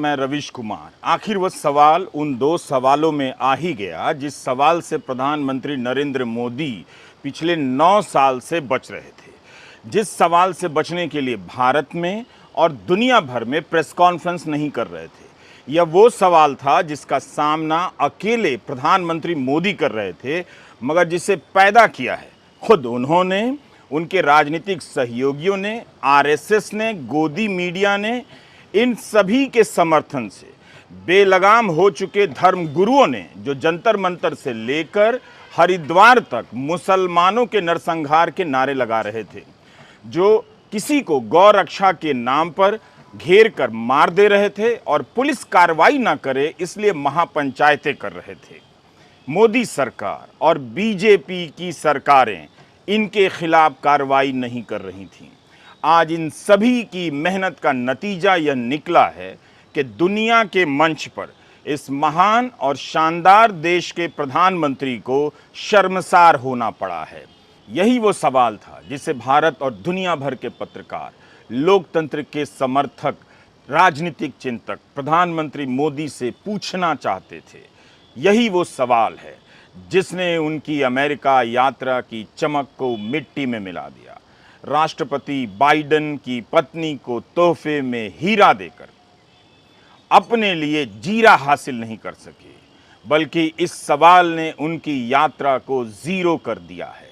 मैं रविश कुमार। आखिर वह सवाल उन दो सवालों में आ ही गया जिस सवाल से प्रधानमंत्री नरेंद्र मोदी पिछले 9 साल से बच रहे थे। जिस सवाल से बचने के लिए भारत में और दुनिया भर में प्रेस कॉन्फ्रेंस नहीं कर रहे थे। यह वो सवाल था जिसका सामना अकेले प्रधानमंत्री मोदी कर रहे थे, मगर जिसे पैदा किया है खुद उन्होंने, उनके राजनीतिक सहयोगियों ने, आरएसएस ने, गोदी मीडिया ने, इन सभी के समर्थन से बेलगाम हो चुके धर्म गुरुओं ने, जो जंतर मंतर से लेकर हरिद्वार तक मुसलमानों के नरसंहार के नारे लगा रहे थे, जो किसी को गौ रक्षा के नाम पर घेर कर मार दे रहे थे और पुलिस कार्रवाई ना करे इसलिए महापंचायतें कर रहे थे। मोदी सरकार और बीजेपी की सरकारें इनके खिलाफ कार्रवाई नहीं कर रही थीं। आज इन सभी की मेहनत का नतीजा यह निकला है कि दुनिया के मंच पर इस महान और शानदार देश के प्रधानमंत्री को शर्मसार होना पड़ा है। यही वो सवाल था जिसे भारत और दुनिया भर के पत्रकार, लोकतंत्र के समर्थक, राजनीतिक चिंतक प्रधानमंत्री मोदी से पूछना चाहते थे। यही वो सवाल है जिसने उनकी अमेरिका यात्रा की चमक को मिट्टी में मिला दिया। राष्ट्रपति बाइडेन की पत्नी को तोहफे में हीरा देकर अपने लिए जीरा हासिल नहीं कर सके, बल्कि इस सवाल ने उनकी यात्रा को जीरो कर दिया है।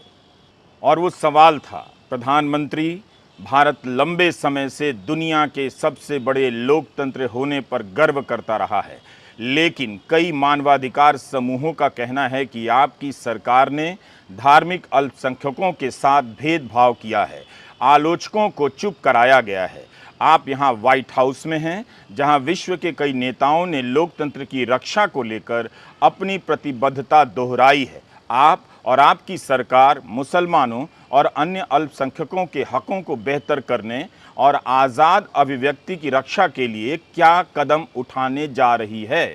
और वो सवाल था, प्रधानमंत्री, भारत लंबे समय से दुनिया के सबसे बड़े लोकतंत्र होने पर गर्व करता रहा है, लेकिन कई मानवाधिकार समूहों का कहना है कि आपकी सरकार ने धार्मिक अल्पसंख्यकों के साथ भेदभाव किया है, आलोचकों को चुप कराया गया है। आप यहाँ व्हाइट हाउस में हैं, जहाँ विश्व के कई नेताओं ने लोकतंत्र की रक्षा को लेकर अपनी प्रतिबद्धता दोहराई है। आप और आपकी सरकार मुसलमानों और अन्य अल्पसंख्यकों के हकों को बेहतर करने और आज़ाद अभिव्यक्ति की रक्षा के लिए क्या कदम उठाने जा रही है?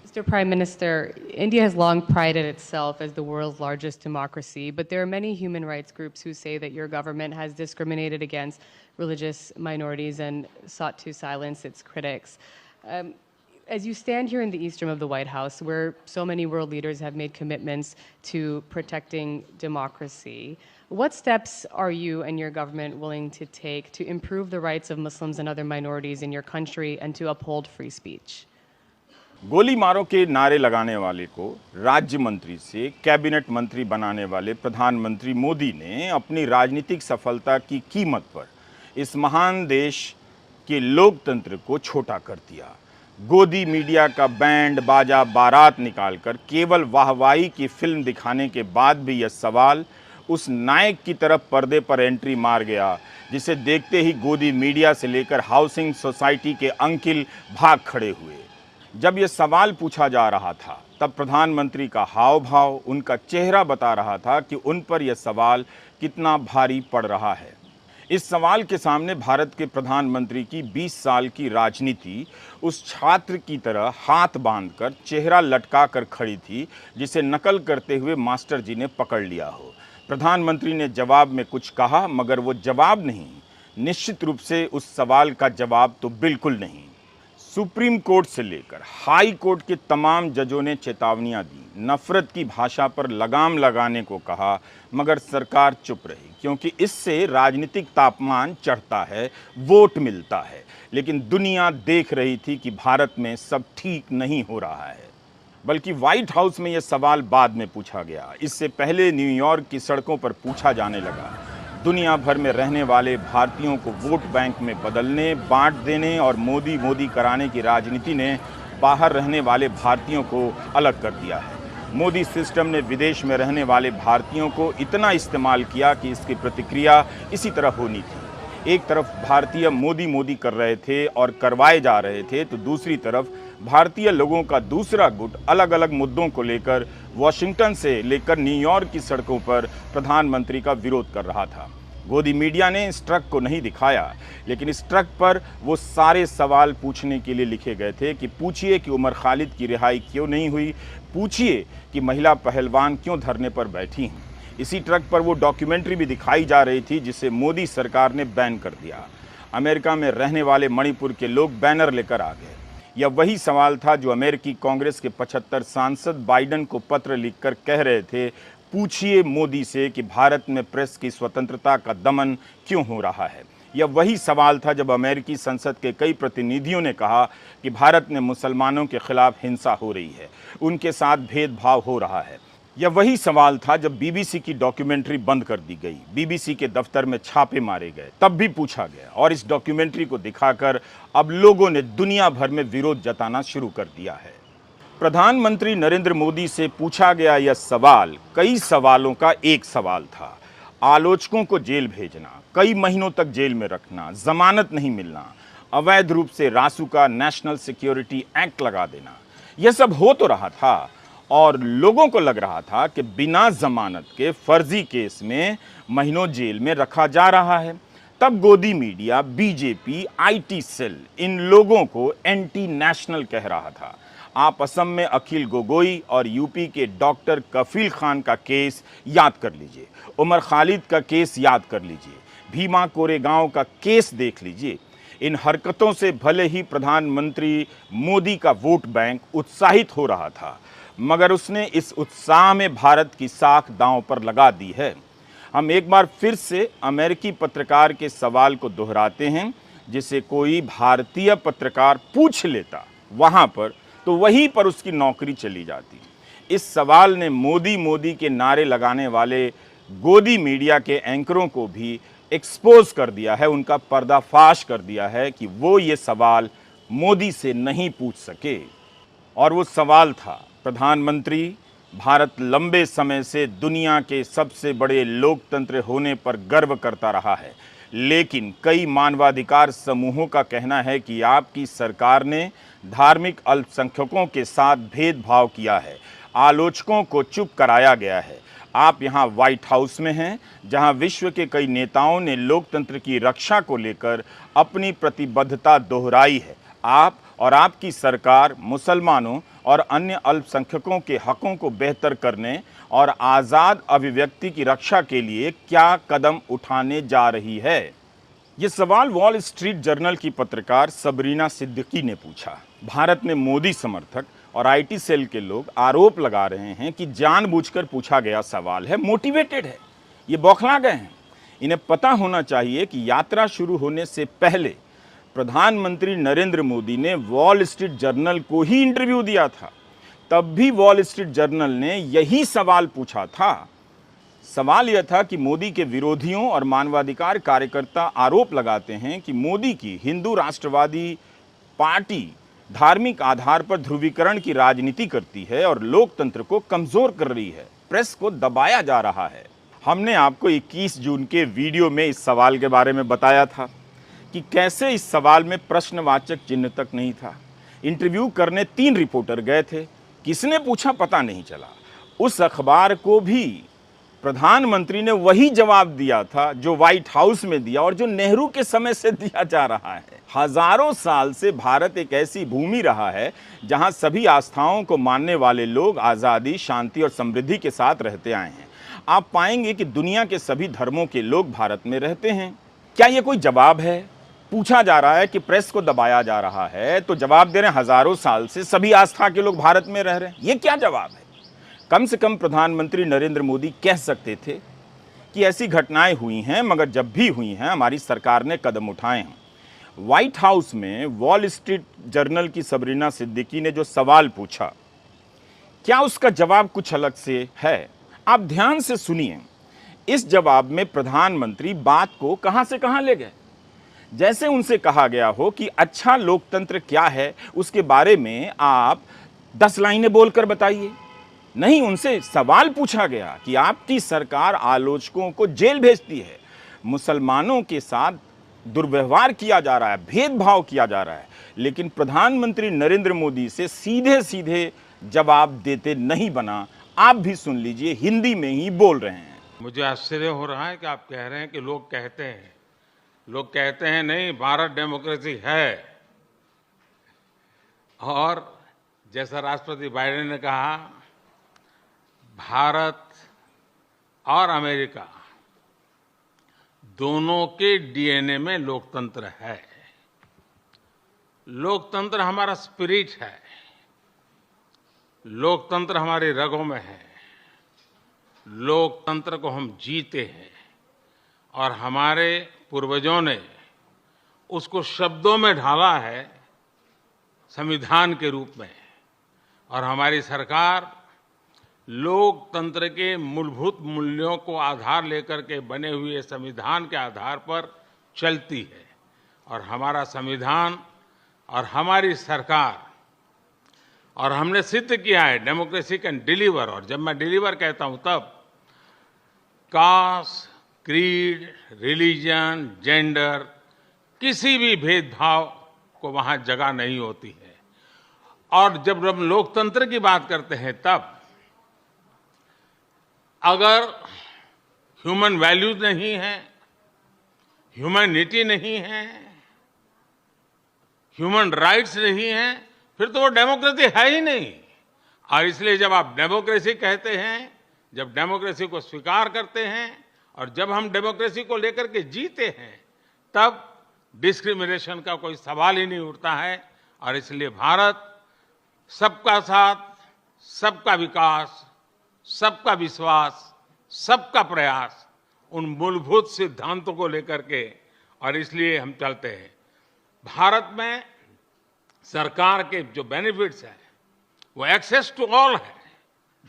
Mr. Prime Minister, India has long prided itself as the world's largest democracy, but there are many human rights groups who say that your government has discriminated against religious minorities and sought to silence its critics. As you stand here in the east room of the White House, where so many world leaders have made commitments to protecting democracy, what steps are you and your government willing to take to improve the rights of Muslims and other minorities in your country and to uphold free speech? गोली मारो के नारे लगाने वाले को राज्य मंत्री से कैबिनेट मंत्री बनाने वाले प्रधानमंत्री मोदी ने अपनी राजनीतिक सफलता की कीमत पर इस महान देश के लोकतंत्र को छोटा कर दिया। गोदी मीडिया का बैंड बाजा बारात निकालकर केवल वाहवाही की फिल्म दिखाने के बाद भी यह सवाल उस नायक की तरफ पर्दे पर एंट्री मार गया, जिसे देखते ही गोदी मीडिया से लेकर हाउसिंग सोसाइटी के अंकिल भाग खड़े हुए। जब यह सवाल पूछा जा रहा था तब प्रधानमंत्री का हाव भाव, उनका चेहरा बता रहा था कि उन पर यह सवाल कितना भारी पड़ रहा है। इस सवाल के सामने भारत के प्रधानमंत्री की 20 साल की राजनीति उस छात्र की तरह हाथ बांधकर, चेहरा लटका कर खड़ी थी जिसे नकल करते हुए मास्टर जी ने पकड़ लिया हो। प्रधानमंत्री ने जवाब में कुछ कहा, मगर वो जवाब नहीं, निश्चित रूप से उस सवाल का जवाब तो बिल्कुल नहीं। सुप्रीम कोर्ट से लेकर हाई कोर्ट के तमाम जजों ने चेतावनियां दी, नफरत की भाषा पर लगाम लगाने को कहा, मगर सरकार चुप रही, क्योंकि इससे राजनीतिक तापमान चढ़ता है, वोट मिलता है। लेकिन दुनिया देख रही थी कि भारत में सब ठीक नहीं हो रहा है। बल्कि व्हाइट हाउस में यह सवाल बाद में पूछा गया, इससे पहले न्यूयॉर्क की सड़कों पर पूछा जाने लगा। दुनिया भर में रहने वाले भारतीयों को वोट बैंक में बदलने, बांट देने और मोदी मोदी कराने की राजनीति ने बाहर रहने वाले भारतीयों को अलग कर दिया है। मोदी सिस्टम ने विदेश में रहने वाले भारतीयों को इतना इस्तेमाल किया कि इसकी प्रतिक्रिया इसी तरह होनी थी। एक तरफ भारतीय मोदी मोदी कर रहे थे और करवाए जा रहे थे, तो दूसरी तरफ भारतीय लोगों का दूसरा गुट अलग अलग मुद्दों को लेकर वॉशिंगटन से लेकर न्यूयॉर्क की सड़कों पर प्रधानमंत्री का विरोध कर रहा था। गोदी मीडिया ने इस ट्रक को नहीं दिखाया, लेकिन इस ट्रक पर वो सारे सवाल पूछने के लिए लिखे गए थे कि पूछिए कि उमर खालिद की रिहाई क्यों नहीं हुई, पूछिए कि महिला पहलवान क्यों धरने पर बैठी हैं। इसी ट्रक पर वो डॉक्यूमेंट्री भी दिखाई जा रही थी जिसे मोदी सरकार ने बैन कर दिया। अमेरिका में रहने वाले मणिपुर के लोग बैनर लेकर आ गए। यह वही सवाल था जो अमेरिकी कांग्रेस के 75 सांसद बाइडेन को पत्र लिखकर कह रहे थे, पूछिए मोदी से कि भारत में प्रेस की स्वतंत्रता का दमन क्यों हो रहा है। यह वही सवाल था जब अमेरिकी संसद के कई प्रतिनिधियों ने कहा कि भारत में मुसलमानों के खिलाफ हिंसा हो रही है, उनके साथ भेदभाव हो रहा है। यह वही सवाल था जब बीबीसी की डॉक्यूमेंट्री बंद कर दी गई, बीबीसी के दफ्तर में छापे मारे गए, तब भी पूछा गया और इस डॉक्यूमेंट्री को दिखाकर अब लोगों ने दुनिया भर में विरोध जताना शुरू कर दिया है। प्रधानमंत्री नरेंद्र मोदी से पूछा गया यह सवाल कई सवालों का एक सवाल था। आलोचकों को जेल भेजना, कई महीनों तक जेल में रखना, जमानत नहीं मिलना, अवैध रूप से रासुका नेशनल सिक्योरिटी एक्ट लगा देना, यह सब हो तो रहा था और लोगों को लग रहा था कि बिना जमानत के फर्जी केस में महीनों जेल में रखा जा रहा है। तब गोदी मीडिया, बीजेपी, आईटी सेल इन लोगों को एंटी नेशनल कह रहा था। आप असम में अखिल गोगोई और यूपी के डॉक्टर कफील खान का केस याद कर लीजिए, उमर खालिद का केस याद कर लीजिए, भीमा कोरेगांव का केस देख लीजिए। इन हरकतों से भले ही प्रधानमंत्री मोदी का वोट बैंक उत्साहित हो रहा था, मगर उसने इस उत्साह में भारत की साख दांव पर लगा दी है। हम एक बार फिर से अमेरिकी पत्रकार के सवाल को दोहराते हैं, जिसे कोई भारतीय पत्रकार पूछ लेता वहां पर तो वहीं पर उसकी नौकरी चली जाती। इस सवाल ने मोदी मोदी के नारे लगाने वाले गोदी मीडिया के एंकरों को भी एक्सपोज कर दिया है, उनका पर्दाफाश कर दिया है कि वो ये सवाल मोदी से नहीं पूछ सके। और वो सवाल था, प्रधानमंत्री, भारत लंबे समय से दुनिया के सबसे बड़े लोकतंत्र होने पर गर्व करता रहा है, लेकिन कई मानवाधिकार समूहों का कहना है कि आपकी सरकार ने धार्मिक अल्पसंख्यकों के साथ भेदभाव किया है, आलोचकों को चुप कराया गया है। आप यहाँ व्हाइट हाउस में हैं, जहाँ विश्व के कई नेताओं ने लोकतंत्र की रक्षा को लेकर अपनी प्रतिबद्धता दोहराई है। आप और आपकी सरकार मुसलमानों और अन्य अल्पसंख्यकों के हकों को बेहतर करने और आज़ाद अभिव्यक्ति की रक्षा के लिए क्या कदम उठाने जा रही है? ये सवाल वॉल स्ट्रीट जर्नल की पत्रकार सबरीना सिद्दीकी ने पूछा। भारत में मोदी समर्थक और आईटी सेल के लोग आरोप लगा रहे हैं कि जानबूझकर पूछा गया सवाल है, मोटिवेटेड है, ये बौखला गए हैं। इन्हें पता होना चाहिए कि यात्रा शुरू होने से पहले प्रधानमंत्री नरेंद्र मोदी ने वॉल स्ट्रीट जर्नल को ही इंटरव्यू दिया था, तब भी वॉल स्ट्रीट जर्नल ने यही सवाल पूछा था। सवाल यह था कि मोदी के विरोधियों और मानवाधिकार कार्यकर्ता आरोप लगाते हैं कि मोदी की हिंदू राष्ट्रवादी पार्टी धार्मिक आधार पर ध्रुवीकरण की राजनीति करती है और लोकतंत्र को कमजोर कर रही है, प्रेस को दबाया जा रहा है। हमने आपको 21 जून के वीडियो में इस सवाल के बारे में बताया था कि कैसे इस सवाल में प्रश्नवाचक चिन्ह तक नहीं था। इंटरव्यू करने 3 रिपोर्टर गए थे, किसने पूछा पता नहीं चला। उस अखबार को भी प्रधानमंत्री ने वही जवाब दिया था जो व्हाइट हाउस में दिया और जो नेहरू के समय से दिया जा रहा है। हजारों साल से भारत एक ऐसी भूमि रहा है जहां सभी आस्थाओं को मानने वाले लोग आज़ादी, शांति और समृद्धि के साथ रहते आए हैं। आप पाएंगे कि दुनिया के सभी धर्मों के लोग भारत में रहते हैं। क्या ये कोई जवाब है? पूछा जा रहा है कि प्रेस को दबाया जा रहा है, तो जवाब दे रहे हैं हजारों साल से सभी आस्था के लोग भारत में रह रहे हैं। ये क्या जवाब है? कम से कम प्रधानमंत्री नरेंद्र मोदी कह सकते थे कि ऐसी घटनाएं हुई हैं, मगर जब भी हुई हैं हमारी सरकार ने कदम उठाए हैं। व्हाइट हाउस में वॉल स्ट्रीट जर्नल की सबरीना सिद्दीकी ने जो सवाल पूछा, क्या उसका जवाब कुछ अलग से है? आप ध्यान से सुनिए। इस जवाब में प्रधानमंत्री बात को कहां से कहां ले गए, जैसे उनसे कहा गया हो कि अच्छा लोकतंत्र क्या है उसके बारे में आप 10 लाइनें बोलकर बताइए। नहीं, उनसे सवाल पूछा गया कि आपकी सरकार आलोचकों को जेल भेजती है, मुसलमानों के साथ दुर्व्यवहार किया जा रहा है, भेदभाव किया जा रहा है, लेकिन प्रधानमंत्री नरेंद्र मोदी से सीधे सीधे जवाब देते नहीं बना। आप भी सुन लीजिए, हिंदी में ही बोल रहे हैं। मुझे आश्चर्य हो रहा है कि आप कह रहे हैं कि लोग कहते हैं नहीं, भारत डेमोक्रेसी है। और जैसा राष्ट्रपति बाइडेन ने कहा, भारत और अमेरिका दोनों के डीएनए में लोकतंत्र है। लोकतंत्र हमारा स्पिरिट है, लोकतंत्र हमारी रगों में है, लोकतंत्र को हम जीते हैं और हमारे पूर्वजों ने उसको शब्दों में ढाला है संविधान के रूप में। और हमारी सरकार लोकतंत्र के मूलभूत मूल्यों को आधार लेकर के बने हुए संविधान के आधार पर चलती है। और हमारा संविधान और हमारी सरकार, और हमने सिद्ध किया है डेमोक्रेसी कैन डिलीवर। और जब मैं डिलीवर कहता हूं तब कास्ट, क्रीड, रिलीजन, जेंडर, किसी भी भेदभाव को वहां जगह नहीं होती है। और जब हम लोकतंत्र की बात करते हैं तब अगर ह्यूमन वैल्यूज नहीं है, ह्यूमैनिटी नहीं है, ह्यूमन राइट्स नहीं है, फिर तो वो डेमोक्रेसी है ही नहीं। और इसलिए जब आप डेमोक्रेसी कहते हैं, जब डेमोक्रेसी को स्वीकार करते हैं और जब हम डेमोक्रेसी को लेकर के जीते हैं, तब डिस्क्रिमिनेशन का कोई सवाल ही नहीं उठता है। और इसलिए भारत सबका साथ, सबका विकास, सबका विश्वास, सबका प्रयास, उन मूलभूत सिद्धांतों को लेकर के, और इसलिए हम चलते हैं। भारत में सरकार के जो बेनिफिट्स हैं वो एक्सेस टू ऑल है,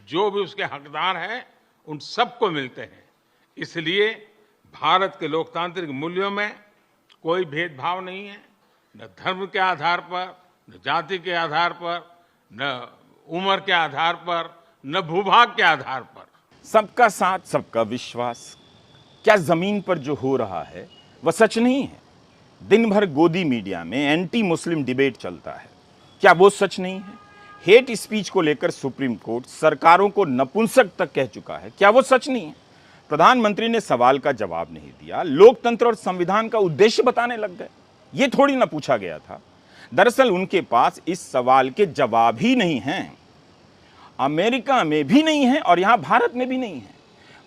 जो भी उसके हकदार हैं उन सबको मिलते हैं। इसलिए भारत के लोकतांत्रिक मूल्यों में कोई भेदभाव नहीं है, न धर्म के आधार पर, न जाति के आधार पर, न उम्र के आधार पर, न भूभाग के आधार पर। सबका साथ, सबका विश्वास, क्या जमीन पर जो हो रहा है वह सच नहीं है? दिन भर गोदी मीडिया में एंटी मुस्लिम डिबेट चलता है, क्या वो सच नहीं है? हेट स्पीच को लेकर सुप्रीम कोर्ट सरकारों को नपुंसक तक कह चुका है, क्या वो सच नहीं है? प्रधानमंत्री ने सवाल का जवाब नहीं दिया, लोकतंत्र और संविधान का उद्देश्य बताने लग गए। ये थोड़ी ना पूछा गया था। दरअसल उनके पास इस सवाल के जवाब ही नहीं हैं। अमेरिका में भी नहीं है और यहां भारत में भी नहीं है।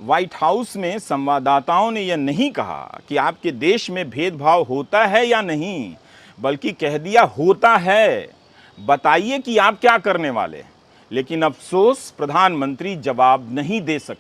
व्हाइट हाउस में संवाददाताओं ने यह नहीं कहा कि आपके देश में भेदभाव होता है या नहीं, बल्कि कह दिया होता है, बताइए कि आप क्या करने वाले हैं। लेकिन अफसोस, प्रधानमंत्री जवाब नहीं दे सके।